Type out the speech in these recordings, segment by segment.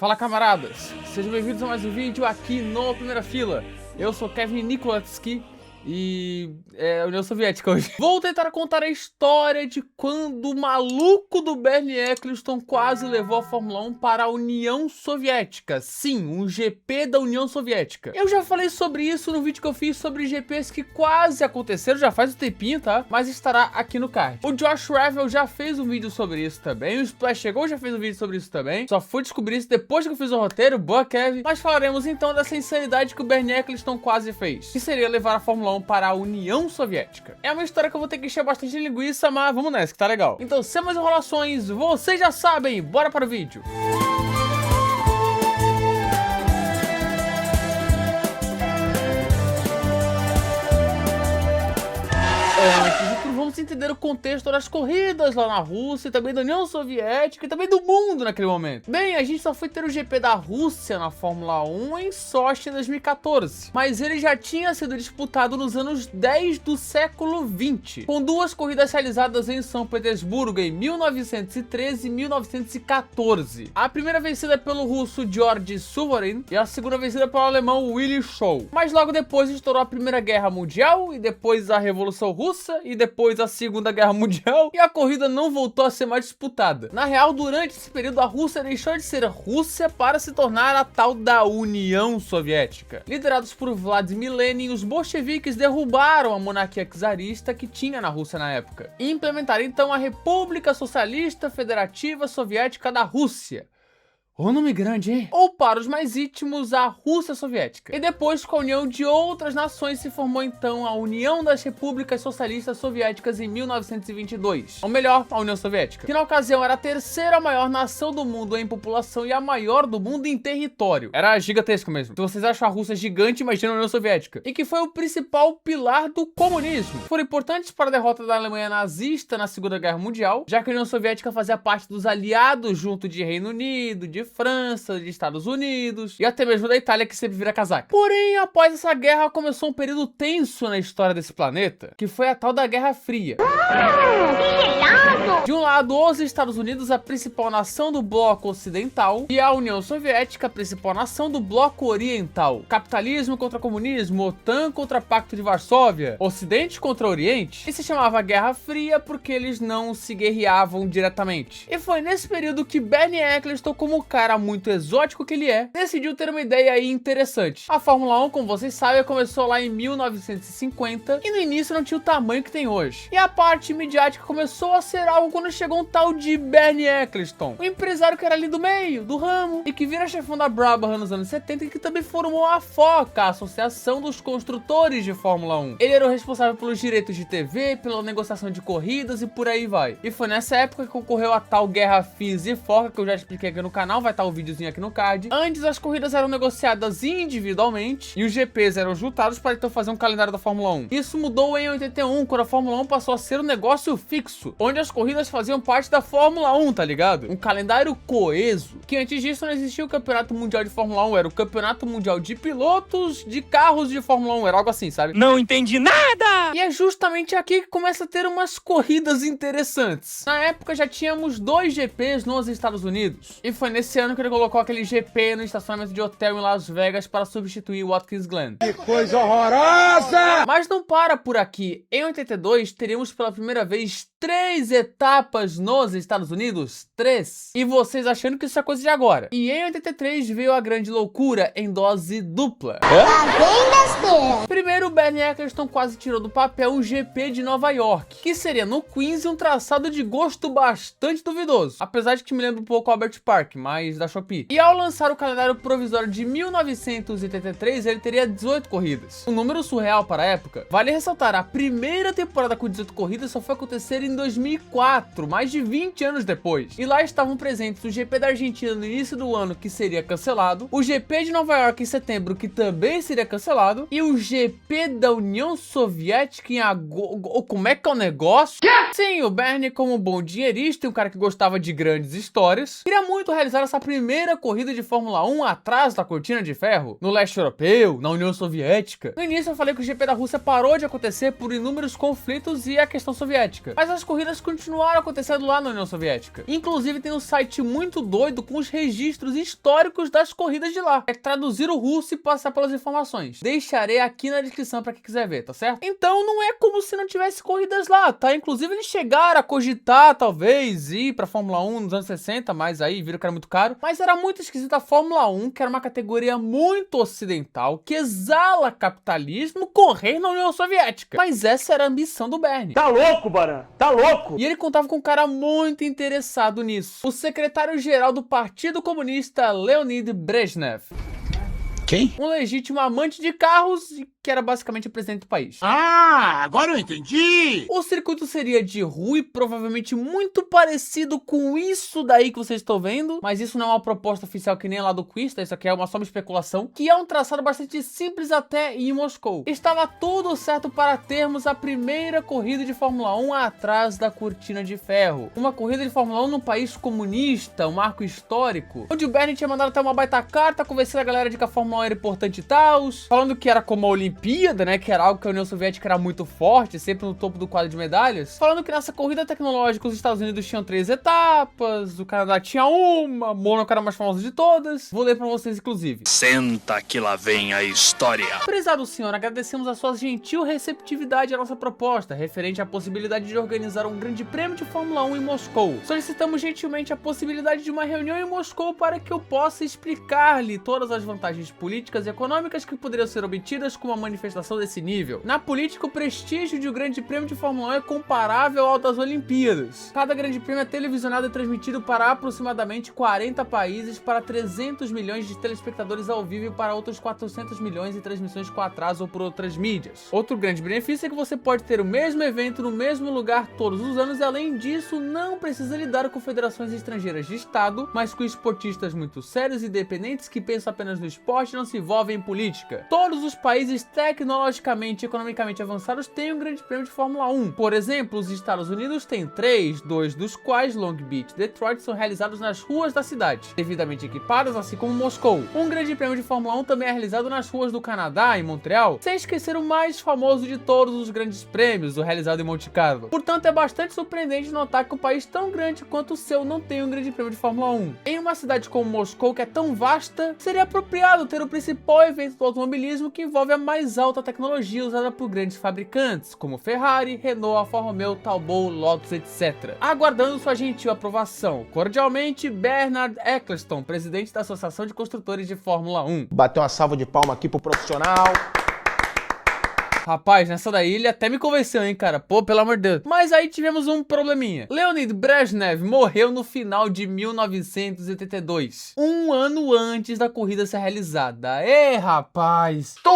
Fala, camaradas, sejam bem-vindos a mais um vídeo aqui no Primeira Fila. Eu sou Kevin Nikolatsky e União Soviética hoje. Vou tentar contar a história de quando o maluco do Bernie Eccleston quase levou a Fórmula 1 para a União Soviética. Sim, um GP da União Soviética. Eu já falei sobre isso no vídeo que eu fiz sobre GPs que quase aconteceram, já faz um tempinho, tá? Mas estará aqui no card. O Josh Ravel já fez um vídeo sobre isso também, o Splash Chegou já fez um vídeo sobre isso também. Só fui descobrir isso depois que eu fiz o roteiro, boa Kevin. Mas falaremos então dessa insanidade que o Bernie Eccleston quase fez, que seria levar a Fórmula 1 para a União Soviética. É uma história que eu vou ter que encher bastante linguiça, mas vamos nessa, que tá legal. Então, sem mais enrolações, vocês já sabem, bora para o vídeo. Vamos entender o contexto das corridas lá na Rússia, e também da União Soviética e também do mundo naquele momento. Bem, a gente só foi ter o GP da Rússia na Fórmula 1 em Sochi em 2014, mas ele já tinha sido disputado nos anos 10 do século 20, com duas corridas realizadas em São Petersburgo em 1913 e 1914. A primeira vencida pelo russo Georgy Suvorin e a segunda vencida pelo alemão Willi Scholl. Mas logo depois estourou a Primeira Guerra Mundial e depois a Revolução Russa e depois a Segunda Guerra Mundial, e a corrida não voltou a ser mais disputada. Na real, durante esse período a Rússia deixou de ser a Rússia para se tornar a tal da União Soviética. Liderados por Vladimir Lenin, os bolcheviques derrubaram a monarquia czarista que tinha na Rússia na época e implementaram então a República Socialista Federativa Soviética da Rússia. O nome grande, hein? Ou para os mais íntimos, a Rússia Soviética. E depois, com a união de outras nações, se formou então a União das Repúblicas Socialistas Soviéticas em 1922. Ou melhor, a União Soviética, que na ocasião era a terceira maior nação do mundo em população e a maior do mundo em território. Era gigantesco mesmo. Se vocês acham a Rússia gigante, imagina a União Soviética. E que foi o principal pilar do comunismo. Foram importantes para a derrota da Alemanha nazista na Segunda Guerra Mundial, já que a União Soviética fazia parte dos aliados junto de Reino Unido, de França, de Estados Unidos e até mesmo da Itália, que sempre vira casaca. Porém, após essa guerra começou um período tenso na história desse planeta, que foi a tal da Guerra Fria. De um lado, os Estados Unidos, a principal nação do bloco ocidental, e a União Soviética, a principal nação do bloco oriental. Capitalismo contra comunismo, OTAN contra Pacto de Varsóvia, Ocidente contra Oriente. E se chamava Guerra Fria porque eles não se guerreavam diretamente. E foi nesse período que Bernie Eccleston, como cara muito exótico que ele é, decidiu ter uma ideia aí interessante. A Fórmula 1, como vocês sabem, começou lá em 1950 e no início não tinha o tamanho que tem hoje. E a parte midiática começou a ser algo quando chegou um tal de Bernie Eccleston, um empresário que era ali do meio, do ramo, e que vira chefão da Brabham nos anos 70 e que também formou a FOCA, a Associação dos Construtores de Fórmula 1. Ele era o responsável pelos direitos de TV, pela negociação de corridas e por aí vai. E foi nessa época que ocorreu a tal Guerra FIS e FOCA, que eu já expliquei aqui no canal, vai estar o videozinho aqui no card. Antes as corridas eram negociadas individualmente e os GPs eram juntados para então fazer um calendário da Fórmula 1. Isso mudou em 81, quando a Fórmula 1 passou a ser um negócio fixo, onde as corridas faziam parte da Fórmula 1, tá ligado? Um calendário coeso, que antes disso não existia o Campeonato Mundial de Fórmula 1, era o Campeonato Mundial de Pilotos de Carros de Fórmula 1, era algo assim, sabe? Não entendi nada! E é justamente aqui que começa a ter umas corridas interessantes. Na época já tínhamos 2 GPs nos Estados Unidos, e foi nesse ano que ele colocou aquele GP no estacionamento de hotel em Las Vegas para substituir o Watkins Glen. Que coisa horrorosa! Mas não para por aqui. Em 82, teríamos pela primeira vez 3 etapas nos Estados Unidos. 3. E vocês achando que isso é coisa de agora. E em 83 veio a grande loucura em dose dupla. Primeiro, o Bernie Eccleston quase tirou do papel o GP de Nova York, que seria no Queens um traçado de gosto bastante duvidoso, apesar de que me lembra um pouco Albert Park, mas da Shopee. E ao lançar o calendário provisório de 1983, ele teria 18 corridas. Um número surreal para a época. Vale ressaltar, a primeira temporada com 18 corridas só foi acontecer em 2004, mais de 20 anos depois. E lá estavam presentes o GP da Argentina no início do ano, que seria cancelado, o GP de Nova York em setembro, que também seria cancelado, e o GP da União Soviética em agosto. Como é que é o negócio? Sim, o Bernie, como bom dinheirista e um cara que gostava de grandes histórias, queria muito realizar essa primeira corrida de Fórmula 1 atrás da cortina de ferro, no leste europeu, na União Soviética. No início eu falei que o GP da Rússia parou de acontecer por inúmeros conflitos e a questão soviética, mas as essas corridas continuaram acontecendo lá na União Soviética. Inclusive tem um site muito doido com os registros históricos das corridas de lá. É traduzir o russo e passar pelas informações. Deixarei aqui na descrição pra quem quiser ver, tá certo? Então não é como se não tivesse corridas lá, tá? Inclusive eles chegaram a cogitar, talvez, ir pra Fórmula 1 nos anos 60, mas aí viram que era muito caro. Mas era muito esquisita a Fórmula 1, que era uma categoria muito ocidental, que exala capitalismo, correr na União Soviética. Mas essa era a ambição do Bernie. Tá louco, Baran? Tá louco? E ele contava com um cara muito interessado nisso. O secretário-geral do Partido Comunista, Leonid Brezhnev. Quem? Um legítimo amante de carros e que era basicamente o presidente do país. Ah, agora eu entendi! O circuito seria de rua e provavelmente muito parecido com isso daí que vocês estão vendo, mas isso não é uma proposta oficial que nem lá do quiz, tá? Isso aqui é só uma especulação, que é um traçado bastante simples até em Moscou. Estava tudo certo para termos a primeira corrida de Fórmula 1 atrás da cortina de ferro. Uma corrida de Fórmula 1 num país comunista, um marco histórico, onde o Bernie tinha mandado até uma baita carta, convencendo a galera de que a Fórmula 1 era importante e tal, falando que era como a Olimpíada, né, que era algo que a União Soviética era muito forte, sempre no topo do quadro de medalhas, falando que nessa corrida tecnológica os Estados Unidos tinham 3 etapas, o Canadá tinha uma, Mônaco era a mais famosa de todas. Vou ler pra vocês, inclusive. Senta que lá vem a história. Prezado senhor, agradecemos a sua gentil receptividade à nossa proposta, referente à possibilidade de organizar um grande prêmio de Fórmula 1 em Moscou. Solicitamos gentilmente a possibilidade de uma reunião em Moscou para que eu possa explicar-lhe todas as vantagens políticas e econômicas que poderiam ser obtidas com uma manifestação desse nível. Na política, o prestígio de um grande prêmio de Fórmula 1 é comparável ao das Olimpíadas. Cada grande prêmio é televisionado e transmitido para aproximadamente 40 países, para 300 milhões de telespectadores ao vivo e para outros 400 milhões em transmissões com atraso ou por outras mídias. Outro grande benefício é que você pode ter o mesmo evento no mesmo lugar todos os anos e, além disso, não precisa lidar com federações estrangeiras de estado, mas com esportistas muito sérios e independentes que pensam apenas no esporte e não se envolvem em política. Todos os países tecnologicamente e economicamente avançados têm um grande prêmio de Fórmula 1. Por exemplo, os Estados Unidos têm 3, 2 dos quais, Long Beach e Detroit, são realizados nas ruas da cidade, devidamente equipadas, assim como Moscou. Um grande prêmio de Fórmula 1 também é realizado nas ruas do Canadá, em Montreal, sem esquecer o mais famoso de todos os grandes prêmios, o realizado em Monte Carlo. Portanto, é bastante surpreendente notar que um país tão grande quanto o seu não tem um grande prêmio de Fórmula 1. Em uma cidade como Moscou, que é tão vasta, seria apropriado ter o principal evento do automobilismo que envolve a mais alta tecnologia usada por grandes fabricantes, como Ferrari, Renault, Alfa Romeo, Talbot, Lotus, etc. Aguardando sua gentil aprovação. Cordialmente, Bernard Eccleston, presidente da Associação de Construtores de Fórmula 1. Bateu uma salva de palma aqui pro profissional. Rapaz, nessa daí ele até me convenceu, hein, cara? Pô, pelo amor de Deus. Mas aí tivemos um probleminha. Leonid Brezhnev morreu no final de 1982. Um ano antes da corrida ser realizada. Rapaz. Tô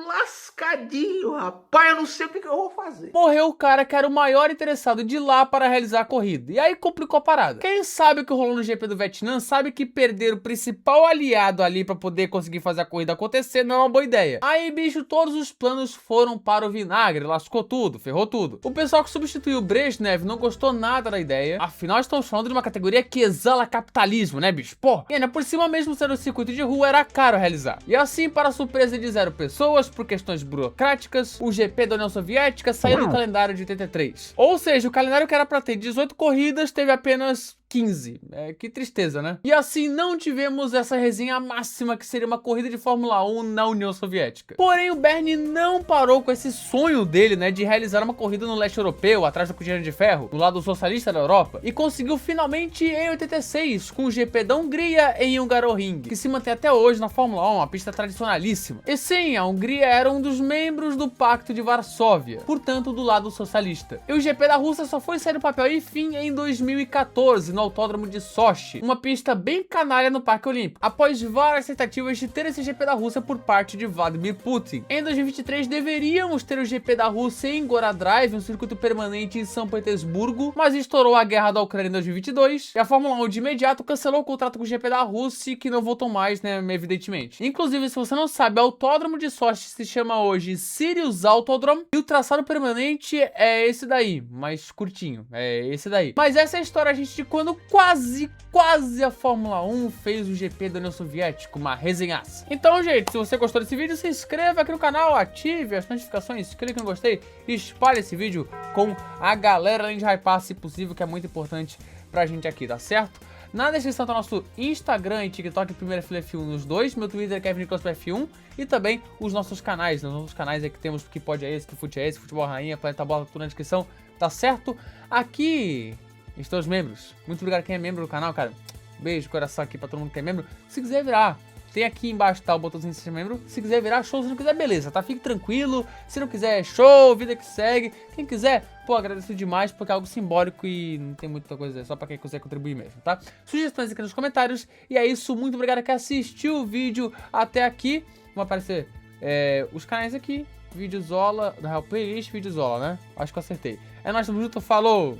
lascadinho, rapaz. Eu não sei o que eu vou fazer. Morreu o cara que era o maior interessado de lá para realizar a corrida. E aí complicou a parada. Quem sabe o que rolou no GP do Vietnã sabe que perder o principal aliado ali para poder conseguir fazer a corrida acontecer não é uma boa ideia. Aí, bicho, todos os planos foram para o vinagre. Lascou tudo, ferrou tudo. O pessoal que substituiu o Brezhnev não gostou nada da ideia. Afinal, estamos falando de uma categoria que exala capitalismo, né, bicho? Pô, e ainda por cima, mesmo sendo um circuito de rua, era caro realizar. E assim, para surpresa de 0 pessoas, por questões burocráticas, o GP da União Soviética saiu do calendário de 83. Ou seja, o calendário que era para ter 18 corridas teve apenas 15. Que tristeza, né? E assim não tivemos essa resenha máxima que seria uma corrida de Fórmula 1 na União Soviética. Porém, o Bernie não parou com esse sonho dele, né, de realizar uma corrida no leste europeu, atrás da cortina de ferro, no lado socialista da Europa, e conseguiu finalmente em 86, com o GP da Hungria em Hungaroring, que se mantém até hoje na Fórmula 1, uma pista tradicionalíssima. E sim, a Hungria era um dos membros do Pacto de Varsóvia, portanto do lado socialista. E o GP da Rússia só foi sair do papel e fim em 2014, no Autódromo de Sochi, uma pista bem canalha no Parque Olímpico, após várias tentativas de ter esse GP da Rússia por parte de Vladimir Putin. Em 2023 deveríamos ter o GP da Rússia em Gora Drive, um circuito permanente em São Petersburgo, mas estourou a guerra da Ucrânia em 2022 e a Fórmula 1 de imediato cancelou o contrato com o GP da Rússia, que não voltou mais, né, evidentemente. Inclusive, se você não sabe, o Autódromo de Sochi se chama hoje Sirius Autodrome e o traçado permanente é esse daí, mais curtinho, é esse daí. Mas essa é a história, gente, de quando quando quase a Fórmula 1 fez o GP da União Soviética, uma resenhaça. Então, gente, se você gostou desse vídeo, se inscreva aqui no canal, ative as notificações, clique no gostei e espalhe esse vídeo com a galera, além de hypar, se possível, que é muito importante pra gente aqui, tá certo? Na descrição tá nosso Instagram e TikTok, Primeira Fila F1 nos dois, meu Twitter é Kevin Nicolas F1 e também os nossos canais, né? Os nossos canais é que temos Que Pode É Esse, Que Fute É Esse, Futebol Rainha, Planeta Bola, tudo na descrição, tá certo? Aqui estão os membros. Muito obrigado a quem é membro do canal, cara. Beijo, coração aqui pra todo mundo que é membro. Se quiser virar, tem aqui embaixo, tá, o botãozinho de ser membro. Se quiser virar, show. Se não quiser, beleza, tá? Fique tranquilo. Se não quiser, show, vida que segue. Quem quiser, pô, agradeço demais, porque é algo simbólico e não tem muita coisa, é só pra quem quiser contribuir mesmo, tá? Sugestões aqui nos comentários. E é isso, muito obrigado a quem assistiu o vídeo até aqui. Vão aparecer os canais aqui. Videozola, da Real Playlist, Videozola, né? Acho que eu acertei. É nóis, tamo junto, falou!